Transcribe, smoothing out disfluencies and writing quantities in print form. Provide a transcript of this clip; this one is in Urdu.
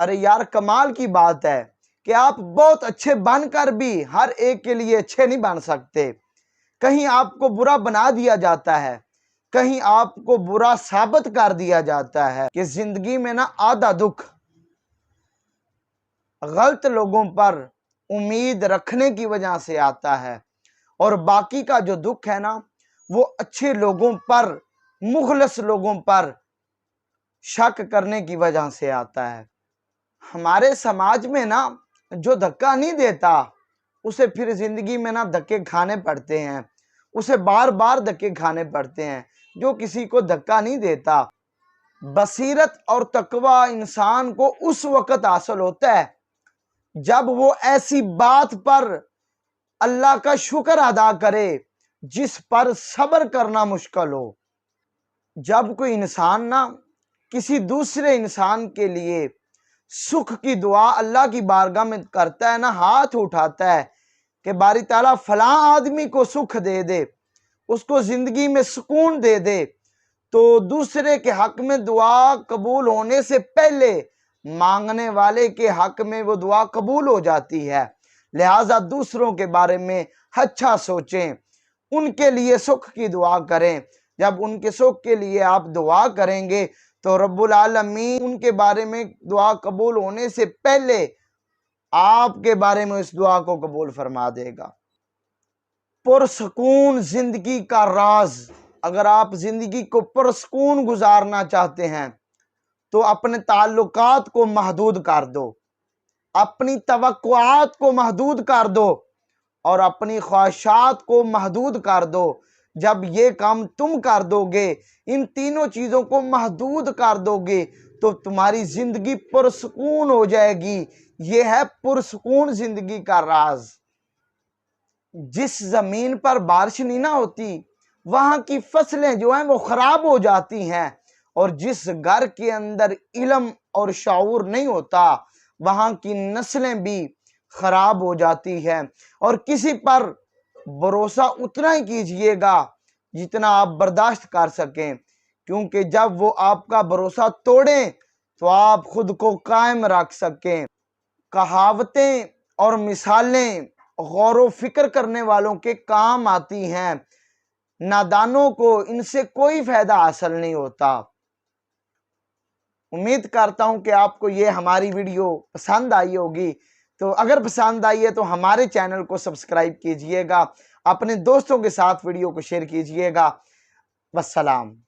ارے یار کمال کی بات ہے کہ آپ بہت اچھے بن کر بھی ہر ایک کے لیے اچھے نہیں بن سکتے۔ کہیں آپ کو برا بنا دیا جاتا ہے، کہیں آپ کو برا ثابت کر دیا جاتا ہے کہ زندگی میں نا آدھا دکھ غلط لوگوں پر امید رکھنے کی وجہ سے آتا ہے، اور باقی کا جو دکھ ہے نا وہ اچھے لوگوں پر، مخلص لوگوں پر شک کرنے کی وجہ سے آتا ہے۔ ہمارے سماج میں نا جو دھکا نہیں دیتا اسے پھر زندگی میں نا دھکے کھانے پڑتے ہیں، اسے بار بار دھکے کھانے پڑتے ہیں۔ جو کسی کو دھکا نہیں دیتا، بصیرت اور تقوی انسان کو اس وقت حاصل ہوتا ہے جب وہ ایسی بات پر اللہ کا شکر ادا کرے جس پر صبر کرنا مشکل ہو۔ جب کوئی انسان نا کسی دوسرے انسان کے لیے سکھ کی دعا اللہ کی بارگاہ میں کرتا ہے نا، ہاتھ اٹھاتا ہے کہ باری تعالیٰ فلاں آدمی کو سکھ دے دے، اس کو زندگی میں سکون دے دے، تو دوسرے کے حق میں دعا قبول ہونے سے پہلے مانگنے والے کے حق میں وہ دعا قبول ہو جاتی ہے۔ لہٰذا دوسروں کے بارے میں اچھا سوچیں، ان کے لیے سکھ کی دعا کریں۔ جب ان کے سکھ کے لیے آپ دعا کریں گے تو رب العالمین ان کے بارے میں دعا قبول ہونے سے پہلے آپ کے بارے میں اس دعا کو قبول فرما دے گا۔ پرسکون زندگی کا راز، اگر آپ زندگی کو پرسکون گزارنا چاہتے ہیں تو اپنے تعلقات کو محدود کر دو، اپنی توقعات کو محدود کر دو، اور اپنی خواہشات کو محدود کر دو۔ جب یہ کام تم کر دو گے، ان تینوں چیزوں کو محدود کر دو گے، تو تمہاری زندگی پرسکون ہو جائے گی۔ یہ ہے پرسکون زندگی کا راز۔ جس زمین پر بارش نہیں نہ ہوتی وہاں کی فصلیں جو ہیں وہ خراب ہو جاتی ہیں، اور جس گھر کے اندر علم اور شعور نہیں ہوتا وہاں کی نسلیں بھی خراب ہو جاتی ہیں۔ اور کسی پر بھروسہ اتنا ہی کیجئے گا جتنا آپ برداشت کر سکیں، کیونکہ جب وہ آپ کا بھروسہ توڑیں تو آپ خود کو قائم رکھ سکیں۔ کہاوتیں اور مثالیں غور و فکر کرنے والوں کے کام آتی ہیں، نادانوں کو ان سے کوئی فائدہ حاصل نہیں ہوتا۔ امید کرتا ہوں کہ آپ کو یہ ہماری ویڈیو پسند آئی ہوگی، تو اگر پسند آئی ہے تو ہمارے چینل کو سبسکرائب کیجئے گا، اپنے دوستوں کے ساتھ ویڈیو کو شیئر کیجئے گا۔ والسلام۔